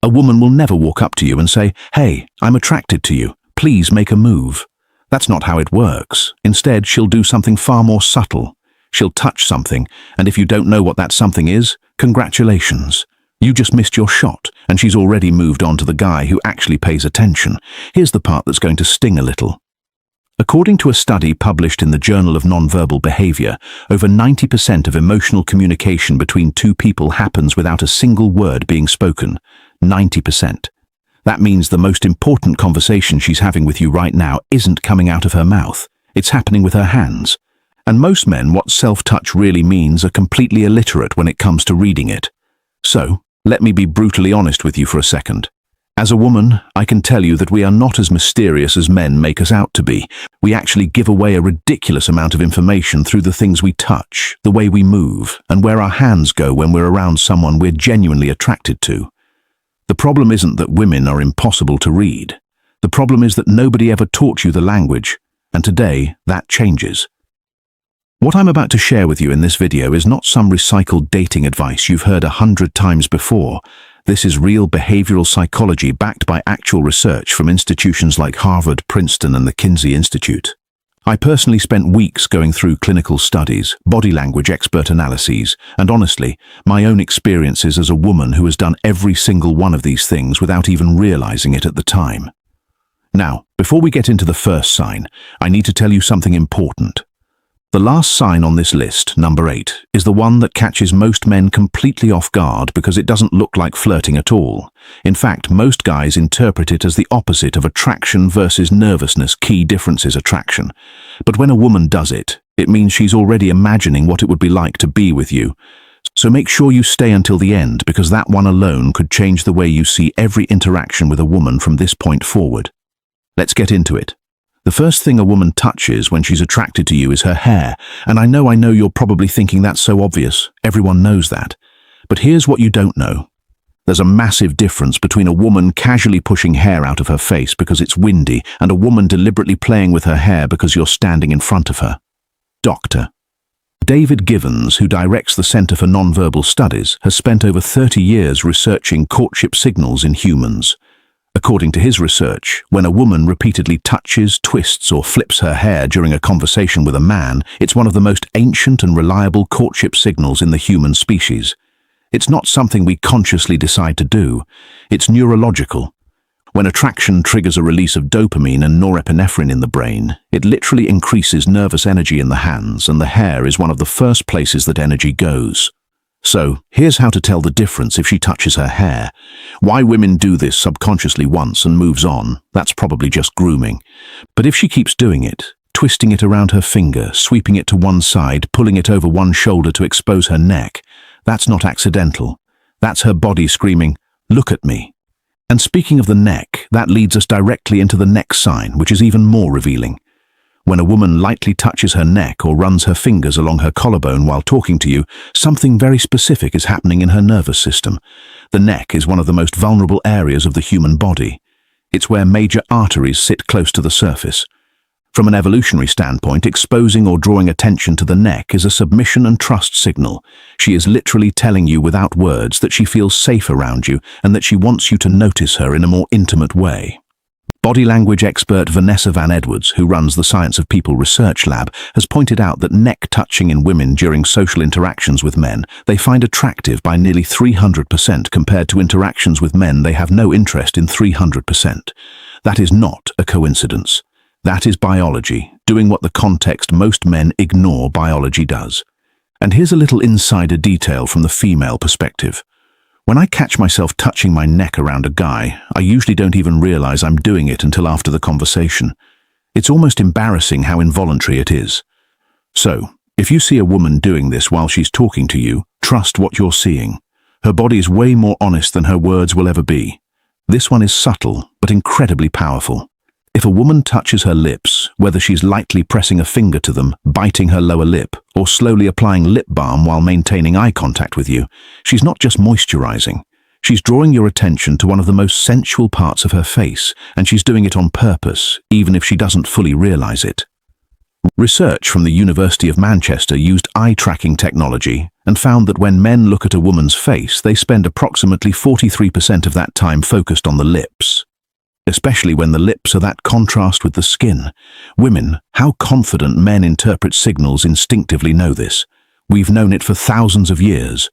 A woman will never walk up to you and say, "Hey, I'm attracted to you. Please make a move." That's not how it works. Instead, she'll do something far more subtle. She'll touch something, and if you don't know what that something is, congratulations. You just missed your shot, and she's already moved on to the guy who actually pays attention. Here's the part that's going to sting a little. According to a study published in the Journal of Nonverbal Behavior, over 90% of emotional communication between two people happens without a single word being spoken. 90%. That means the most important conversation she's having with you right now isn't coming out of her mouth. It's happening with her hands. And most men, what self-touch really means, are completely illiterate when it comes to reading it. So, let me be brutally honest with you for a second. As a woman, I can tell you that we are not as mysterious as men make us out to be. We actually give away a ridiculous amount of information through the things we touch, the way we move, and where our hands go when we're around someone we're genuinely attracted to. The problem isn't that women are impossible to read. The problem is that nobody ever taught you the language, and today that changes. What I'm about to share with you in this video is not some recycled dating advice you've heard 100 times before. This is real behavioral psychology backed by actual research from institutions like Harvard, Princeton, and the Kinsey Institute. I personally spent weeks going through clinical studies, body language expert analyses, and honestly, my own experiences as a woman who has done every single one of these things without even realizing it at the time. Now, before we get into the first sign, I need to tell you something important. The last sign on this list, number 8, is the one that catches most men completely off guard because it doesn't look like flirting at all. In fact, most guys interpret it as the opposite of attraction versus nervousness. Key difference is attraction. But when a woman does it, it means she's already imagining what it would be like to be with you. So make sure you stay until the end, because that one alone could change the way you see every interaction with a woman from this point forward. Let's get into it. The first thing a woman touches when she's attracted to you is her hair, and I know you're probably thinking that's so obvious. Everyone knows that. But here's what you don't know. There's a massive difference between a woman casually pushing hair out of her face because it's windy and a woman deliberately playing with her hair because you're standing in front of her. Dr. David Givens, who directs the Center for Nonverbal Studies, has spent over 30 years researching courtship signals in humans. According to his research, when a woman repeatedly touches, twists, or flips her hair during a conversation with a man, it's one of the most ancient and reliable courtship signals in the human species. It's not something we consciously decide to do. It's neurological. When attraction triggers a release of dopamine and norepinephrine in the brain, it literally increases nervous energy in the hands, and the hair is one of the first places that energy goes. So, here's how to tell the difference if she touches her hair. Why women do this subconsciously once and moves on, that's probably just grooming. But if she keeps doing it, twisting it around her finger, sweeping it to one side, pulling it over one shoulder to expose her neck, that's not accidental. That's her body screaming, "Look at me." And speaking of the neck, that leads us directly into the next sign, which is even more revealing. When a woman lightly touches her neck or runs her fingers along her collarbone while talking to you, something very specific is happening in her nervous system. The neck is one of the most vulnerable areas of the human body. It's where major arteries sit close to the surface. From an evolutionary standpoint, exposing or drawing attention to the neck is a submission and trust signal. She is literally telling you without words that she feels safe around you and that she wants you to notice her in a more intimate way. Body language expert Vanessa Van Edwards, who runs the Science of People Research Lab, has pointed out that neck touching in women during social interactions with men they find attractive by nearly 300% compared to interactions with men they have no interest in 300%. That is not a coincidence. That is biology, doing what the context most men ignore biology does. And here's a little insider detail from the female perspective. When I catch myself touching my neck around a guy, I usually don't even realize I'm doing it until after the conversation. It's almost embarrassing how involuntary it is. So, if you see a woman doing this while she's talking to you, trust what you're seeing. Her body is way more honest than her words will ever be. This one is subtle, but incredibly powerful. If a woman touches her lips, whether she's lightly pressing a finger to them, biting her lower lip, or slowly applying lip balm while maintaining eye contact with you, she's not just moisturizing. She's drawing your attention to one of the most sensual parts of her face, and she's doing it on purpose, even if she doesn't fully realize it. Research from the University of Manchester used eye-tracking technology and found that when men look at a woman's face, they spend approximately 43% of that time focused on the lips. Especially when the lips are that contrast with the skin. Women, how confident men interpret signals instinctively know this. We've known it for thousands of years.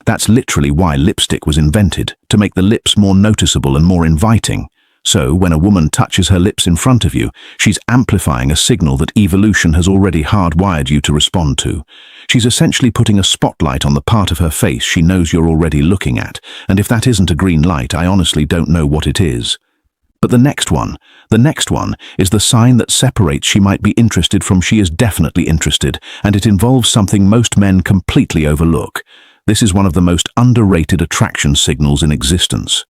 That's literally why lipstick was invented, to make the lips more noticeable and more inviting. So, when a woman touches her lips in front of you, she's amplifying a signal that evolution has already hardwired you to respond to. She's essentially putting a spotlight on the part of her face she knows you're already looking at, and if that isn't a green light, I honestly don't know what it is. But the next one is the sign that separates she might be interested from she is definitely interested, and it involves something most men completely overlook. This is one of the most underrated attraction signals in existence.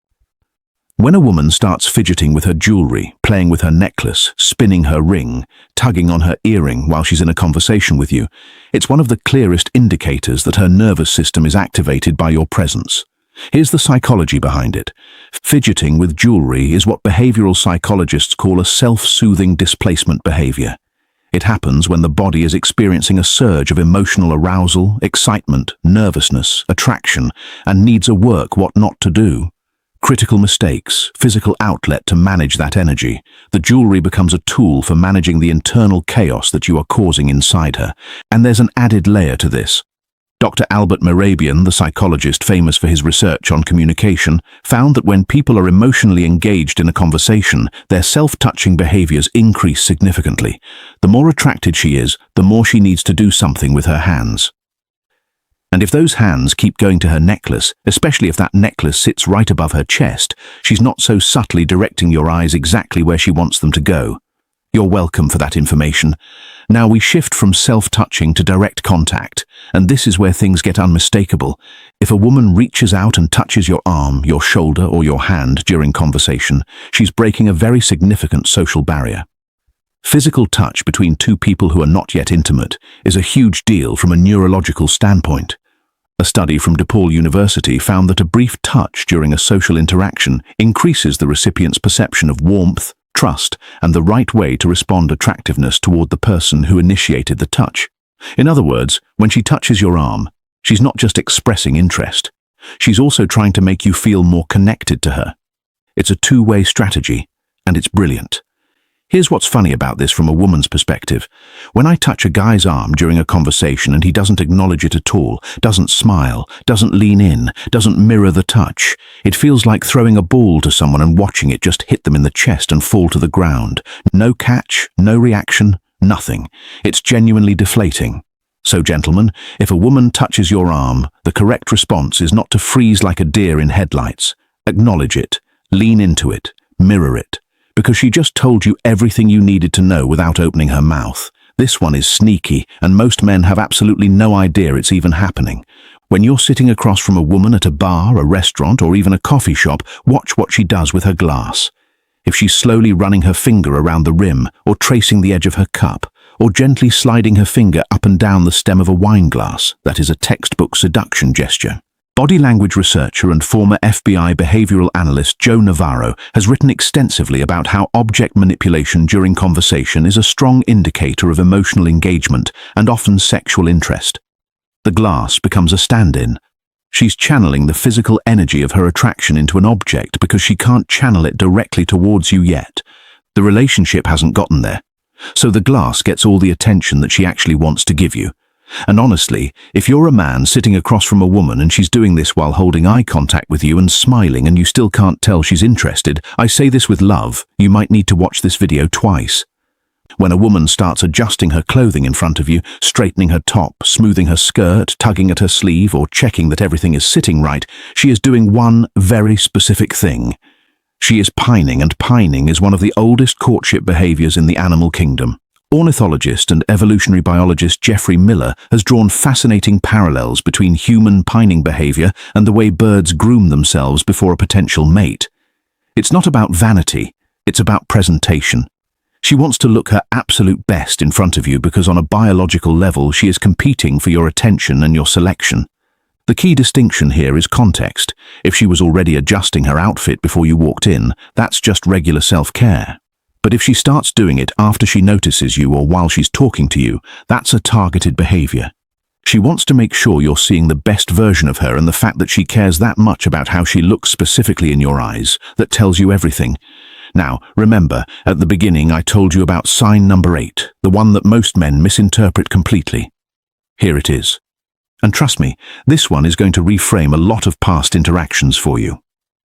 When a woman starts fidgeting with her jewelry, playing with her necklace, spinning her ring, tugging on her earring while she's in a conversation with you, it's one of the clearest indicators that her nervous system is activated by your presence. Here's the psychology behind it. Fidgeting with jewelry is what behavioral psychologists call a self-soothing displacement behavior. It happens when the body is experiencing a surge of emotional arousal, excitement, nervousness, attraction, and needs a work what not to do. Critical mistakes, physical outlet to manage that energy. The jewelry becomes a tool for managing the internal chaos that you are causing inside her. And there's an added layer to this. Dr. Albert Mehrabian, the psychologist famous for his research on communication, found that when people are emotionally engaged in a conversation, their self-touching behaviors increase significantly. The more attracted she is, the more she needs to do something with her hands. And if those hands keep going to her necklace, especially if that necklace sits right above her chest, she's not so subtly directing your eyes exactly where she wants them to go. You're welcome for that information. Now we shift from self-touching to direct contact, and this is where things get unmistakable. If a woman reaches out and touches your arm, your shoulder, or your hand during conversation, she's breaking a very significant social barrier. Physical touch between two people who are not yet intimate is a huge deal from a neurological standpoint. A study from DePaul University found that a brief touch during a social interaction increases the recipient's perception of warmth, trust, and the right way to respond attractiveness toward the person who initiated the touch. In other words, when she touches your arm, she's not just expressing interest. She's also trying to make you feel more connected to her. It's a two-way strategy, and it's brilliant. Here's what's funny about this from a woman's perspective. When I touch a guy's arm during a conversation and he doesn't acknowledge it at all, doesn't smile, doesn't lean in, doesn't mirror the touch, it feels like throwing a ball to someone and watching it just hit them in the chest and fall to the ground. No catch, no reaction, nothing. It's genuinely deflating. So gentlemen, if a woman touches your arm, the correct response is not to freeze like a deer in headlights. Acknowledge it, lean into it, mirror it. Because she just told you everything you needed to know without opening her mouth. This one is sneaky, and most men have absolutely no idea it's even happening. When you're sitting across from a woman at a bar, a restaurant, or even a coffee shop, watch what she does with her glass. If she's slowly running her finger around the rim, or tracing the edge of her cup, or gently sliding her finger up and down the stem of a wine glass, that is a textbook seduction gesture. Body language researcher and former FBI behavioral analyst Joe Navarro has written extensively about how object manipulation during conversation is a strong indicator of emotional engagement and often sexual interest. The glass becomes a stand-in. She's channeling the physical energy of her attraction into an object because she can't channel it directly towards you yet. The relationship hasn't gotten there. So the glass gets all the attention that she actually wants to give you. And honestly, if you're a man sitting across from a woman and she's doing this while holding eye contact with you and smiling and you still can't tell she's interested, I say this with love, you might need to watch this video twice. When a woman starts adjusting her clothing in front of you, straightening her top, smoothing her skirt, tugging at her sleeve, or checking that everything is sitting right, she is doing one very specific thing. She is pining, and pining is one of the oldest courtship behaviors in the animal kingdom. Ornithologist and evolutionary biologist Geoffrey Miller has drawn fascinating parallels between human pining behavior and the way birds groom themselves before a potential mate. It's not about vanity, it's about presentation. She wants to look her absolute best in front of you because on a biological level she is competing for your attention and your selection. The key distinction here is context. If she was already adjusting her outfit before you walked in, that's just regular self-care. But if she starts doing it after she notices you or while she's talking to you, that's a targeted behavior. She wants to make sure you're seeing the best version of her, and the fact that she cares that much about how she looks specifically in your eyes, that tells you everything. Now, remember, at the beginning I told you about sign number 8, the one that most men misinterpret completely. Here it is. And trust me, this one is going to reframe a lot of past interactions for you.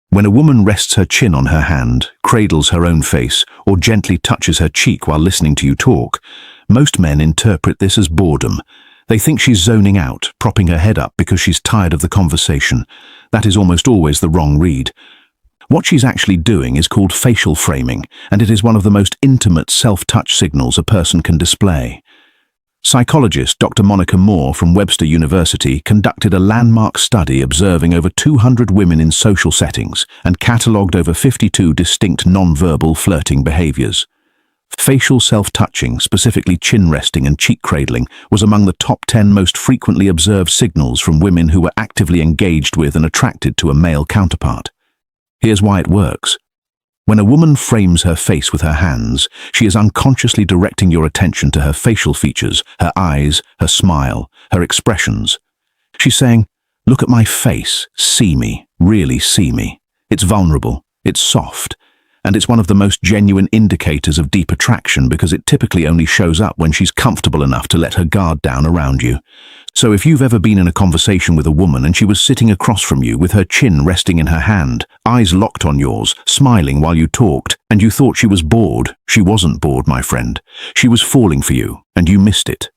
When a woman rests her chin on her hand, cradles her own face, or gently touches her cheek while listening to you talk, most men interpret this as boredom. They think she's zoning out, propping her head up because she's tired of the conversation. That is almost always the wrong read. What she's actually doing is called facial framing, and it is one of the most intimate self-touch signals a person can display. Psychologist Dr. Monica Moore from Webster University conducted a landmark study observing over 200 women in social settings and catalogued over 52 distinct nonverbal flirting behaviors. Facial self-touching, specifically chin resting and cheek cradling, was among the top 10 most frequently observed signals from women who were actively engaged with and attracted to a male counterpart. Here's why it works. When a woman frames her face with her hands, she is unconsciously directing your attention to her facial features, her eyes, her smile, her expressions. She's saying, "Look at my face, see me, really see me." It's vulnerable, it's soft, and it's one of the most genuine indicators of deep attraction because it typically only shows up when she's comfortable enough to let her guard down around you. So if you've ever been in a conversation with a woman and she was sitting across from you with her chin resting in her hand, eyes locked on yours, smiling while you talked, and you thought she was bored, she wasn't bored, my friend. She was falling for you, and you missed it.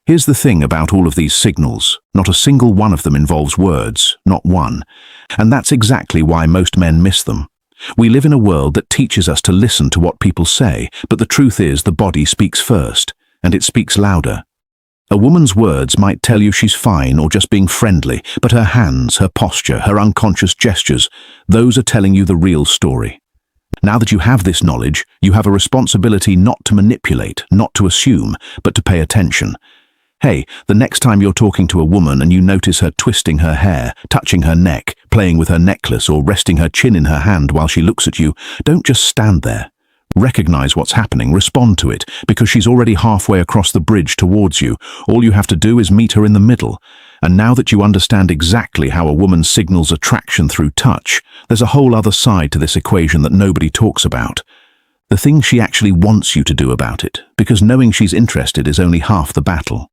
Here's the thing about all of these signals. Not a single one of them involves words, not one. And that's exactly why most men miss them. We live in a world that teaches us to listen to what people say, but the truth is the body speaks first, and it speaks louder. A woman's words might tell you she's fine or just being friendly, but her hands, her posture, her unconscious gestures, those are telling you the real story. Now that you have this knowledge, you have a responsibility not to manipulate, not to assume, but to pay attention. Hey, the next time you're talking to a woman and you notice her twisting her hair, touching her neck, playing with her necklace, or resting her chin in her hand while she looks at you, don't just stand there. Recognize what's happening, respond to it, because she's already halfway across the bridge towards you. All you have to do is meet her in the middle. And now that you understand exactly how a woman signals attraction through touch, there's a whole other side to this equation that nobody talks about. The thing she actually wants you to do about it, because knowing she's interested is only half the battle.